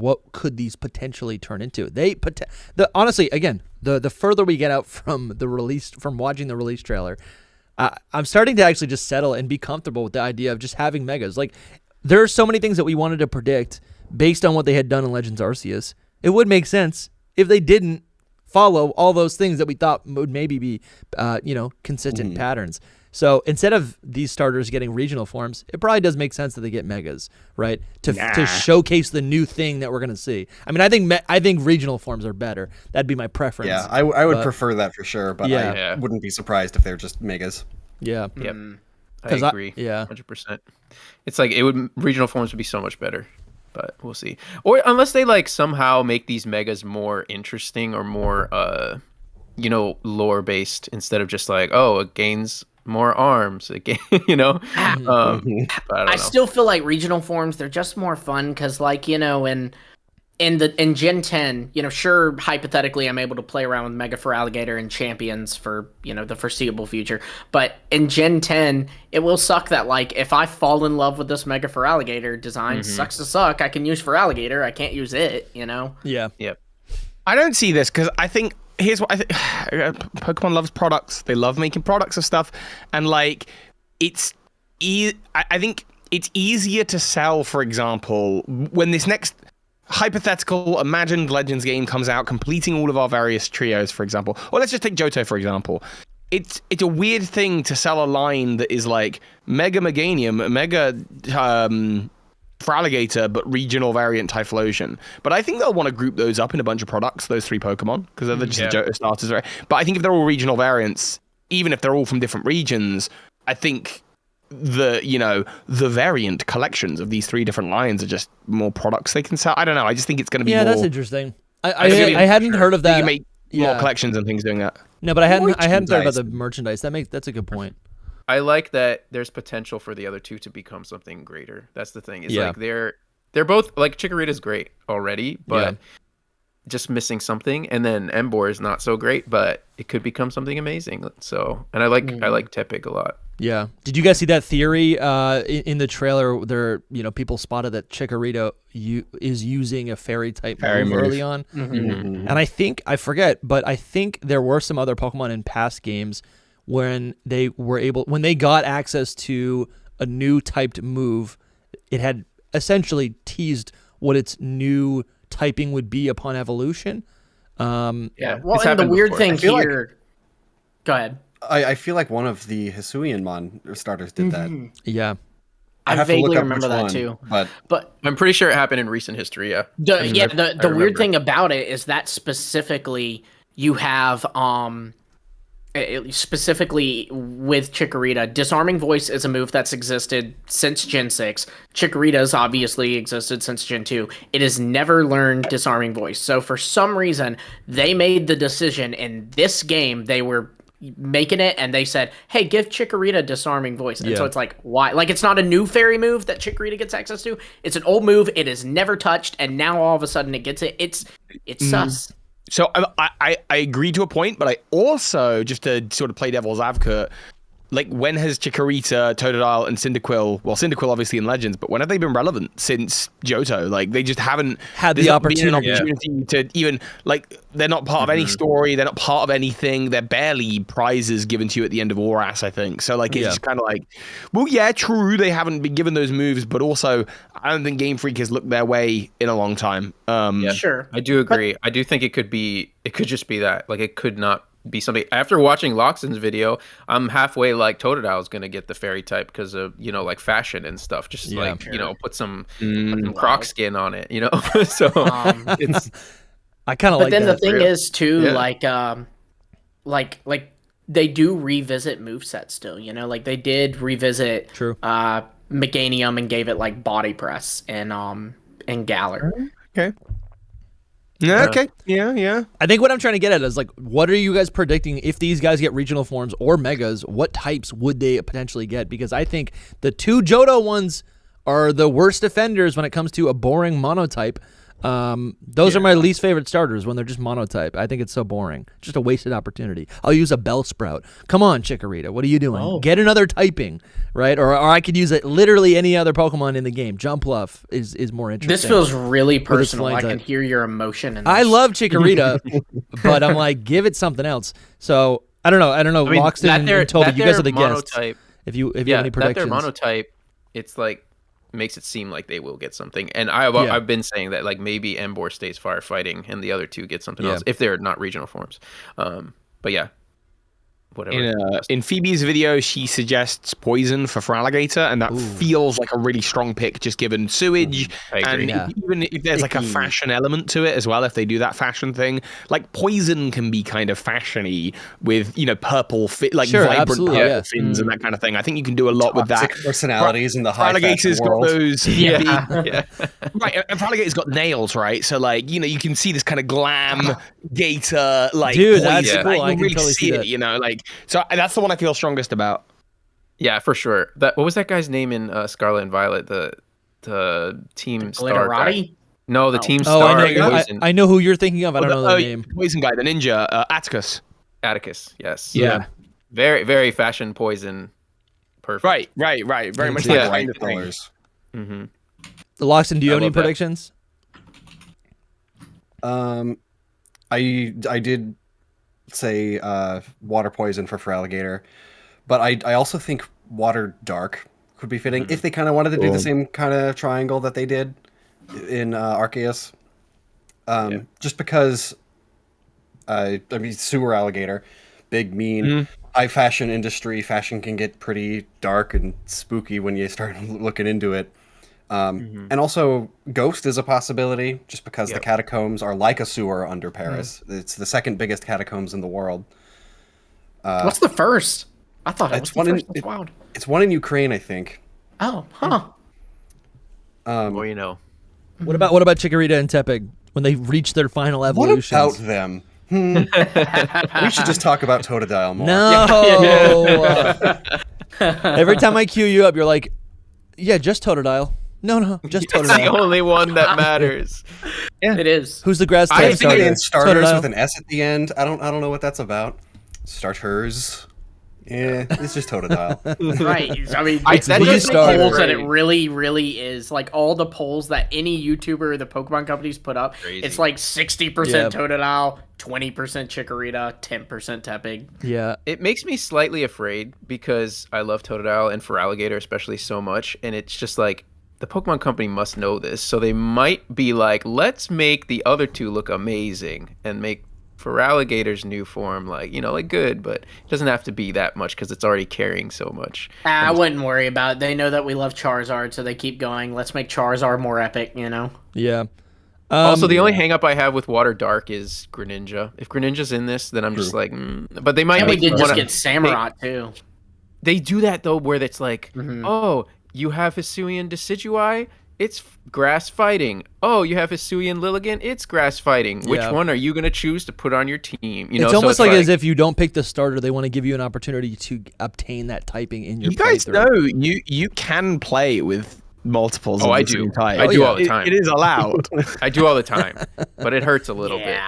what could these potentially turn into. Honestly, again, the further we get out from watching the release trailer, I'm starting to actually just settle and be comfortable with the idea of just having megas. Like, there are so many things that we wanted to predict based on what they had done in Legends Arceus. It would make sense if they didn't follow all those things that we thought would maybe be, consistent patterns. So instead of these starters getting regional forms, it probably does make sense that they get megas, right? To showcase the new thing that we're going to see. I mean, I think regional forms are better. That'd be my preference. Yeah, I would prefer that for sure, but I wouldn't be surprised if they're just megas. Yeah. Yep. I agree. 100%. It's like regional forms would be so much better, but we'll see. Or unless they like somehow make these megas more interesting or more lore based instead of just like, oh, it gains more arms again, I don't know. Still feel like regional forms, they're just more fun because, like, in Gen 10, sure, hypothetically I'm able to play around with Mega Feraligatr and Champions for the foreseeable future, but in Gen 10 it will suck that, like, if I fall in love with this Mega Feraligatr design, sucks to suck, I can use Feraligatr, I can't use it. Yep. I don't see this because I think here's what I think. Pokemon loves products. They love making products of stuff, and like I think it's easier to sell. For example, when this next hypothetical imagined Legends game comes out, completing all of our various trios, for example, or let's just take Johto for example. It's a weird thing to sell a line that is like Mega Meganium, Mega Feraligatr, but regional variant Typhlosion. But I think they'll want to group those up in a bunch of products, those 3 Pokemon, because they're just the Johto starters, right? But I think if they're all regional variants, even if they're all from different regions, I think the variant collections of these 3 different lines are just more products they can sell. I don't know. I just think it's going to be more... that's interesting. I hadn't heard of that. You make more collections and things doing that. No, but I hadn't thought about the merchandise. That's a good point. I like that there's potential for the other 2 to become something greater. That's the thing. It's like they're both, like, Chikorita's great already, but just missing something. And then Emboar is not so great, but it could become something amazing. So, and I like Tepig a lot. Yeah. Did you guys see that theory in the trailer? There, people spotted that Chikorita is using a fairy type move early on, and I think there were some other Pokemon in past games when they got access to a new typed move, it had essentially teased what its new typing would be upon evolution. Well, and the weird thing here... Go ahead. I feel like one of the Hisuian starters did that. Yeah. I vaguely remember that too. But I'm pretty sure it happened in recent history, The weird thing about it is that specifically you have... specifically with Chikorita, Disarming Voice is a move that's existed since Gen 6. Chikorita's obviously existed since Gen 2. It has never learned Disarming Voice. So for some reason, they made the decision in this game, they were making it, and they said, hey, give Chikorita Disarming Voice. And so it's like, why? Like, it's not a new fairy move that Chikorita gets access to. It's an old move. It is never touched, and now all of a sudden it gets it. It's sus. So I agree to a point, but I also, just to sort of play devil's advocate, like, when has Chikorita, Totodile, and Cyndaquil, well, Cyndaquil obviously in Legends, but when have they been relevant since Johto? Like, they just haven't had the opportunity to even, like, they're not part of any story, they're not part of anything, they're barely prizes given to you at the end of Oras, I think. So, like, it's just kind of like, well, yeah, true, they haven't been given those moves, but also, I don't think Game Freak has looked their way in a long time. Sure. I do agree. I do think it could just be that. Like, it could not be something. After watching Lockstin's video, I'm halfway like Totodile's gonna get the fairy type because of like fashion and stuff. Just put some croc skin on it. So it's. I kind of like. But then that. the thing is too, like they do revisit movesets still. Like they did revisit Meganium and gave it like body press and Galar. Okay. Yeah, okay. Yeah. I think what I'm trying to get at is, like, what are you guys predicting if these guys get regional forms or megas? What types would they potentially get? Because I think the 2 Johto ones are the worst offenders when it comes to a boring monotype. Those are my least favorite starters when they're just monotype. I think it's so boring. Just a wasted opportunity. I'll use a Bellsprout. Come on, Chikorita. What are you doing? Oh. Get another typing, right? Or I could use it literally any other Pokemon in the game. Jumpluff is more interesting. This feels really personal. I can hear your emotion in this. I love Chikorita, but I'm like, give it something else. So I don't know. I mean, Lockstin and Toby, you guys are the guests. If you have any predictions. That they're monotype, it's like makes it seem like they will get something. And I've been saying that like maybe Emboar stays firefighting and the other two get something else if they're not regional forms. But yeah. Whatever. In Phoebe's video, she suggests poison for Feraligatr, and that feels like a really strong pick, just given sewage. And even if there's like a fashion element to it as well, if they do that fashion thing, like poison can be kind of fashiony with purple, vibrant purple fins and that kind of thing. I think you can do a lot with that. Personalities in the high Feraligator's got world. those, right? And Feraligator's got nails, right? So like you can see this kind of glam gator like dude, poison. that's cool. I can really totally see that. it, like. So that's the one I feel strongest about. Yeah, for sure. What was that guy's name in Scarlet and Violet? The team star guy? No, the team star. I know who you're thinking of. I don't know the name. Poison guy, the ninja, Atticus. Atticus, yes. Yeah. Very, very fashion poison. Perfect. Right. Very much like kind of colors. Mm-hmm. Lockstin, do you have any predictions? I did say water poison for Feraligatr, but I also think water dark could be fitting if they kind of wanted to do the same kind of triangle that they did in Arceus. Just because sewer alligator, big, mean, high fashion industry. Fashion can get pretty dark and spooky when you start looking into it. And also Ghost is a possibility just because the catacombs are like a sewer under Paris. It's the second biggest catacombs in the world. What's the first? I thought it was the first. That's wild. It's one in Ukraine, I think. Oh, huh. Well, you know. What about Chikorita and Tepig when they reach their final evolutions? What about them? We should just talk about Totodile more. No. Every time I cue you up, you're like, yeah, just Totodile. No, just Totodile. It's the only one that matters. It is. Who's the grass type I think starter? it starters with an S at the end. I don't know what that's about. Starters. Yeah, it's just Totodile. Right. I mean, it's that the just starter. polls that it really, really is. Like all the polls that any YouTuber or the Pokemon companies put up, it's like 60% Totodile, 20% Chikorita, 10% Tepig. Yeah. It makes me slightly afraid because I love Totodile and Feraligatr especially so much, and it's just like the Pokemon company must know this, so they might be like, let's make the other two look amazing and make Feraligator's new form like good, but it doesn't have to be that much because it's already carrying so much. I wouldn't worry about it. They know that we love Charizard, so they keep going. Let's make Charizard more epic, Yeah. Also, the only hang-up I have with Water Dark is Greninja. If Greninja's in this, then I'm just like, but they might. And we did just get Samurott too. They do that though, where it's like, oh, you have Hisuian Decidueye, it's grass fighting. Oh, you have Hisuian Lilligant, it's grass fighting. Which one are you going to choose to put on your team? It's almost like as if you don't pick the starter, they want to give you an opportunity to obtain that typing in your. You guys know you can play with multiples. Oh, I do. I do all the time. It is allowed. I do all the time, but it hurts a little bit.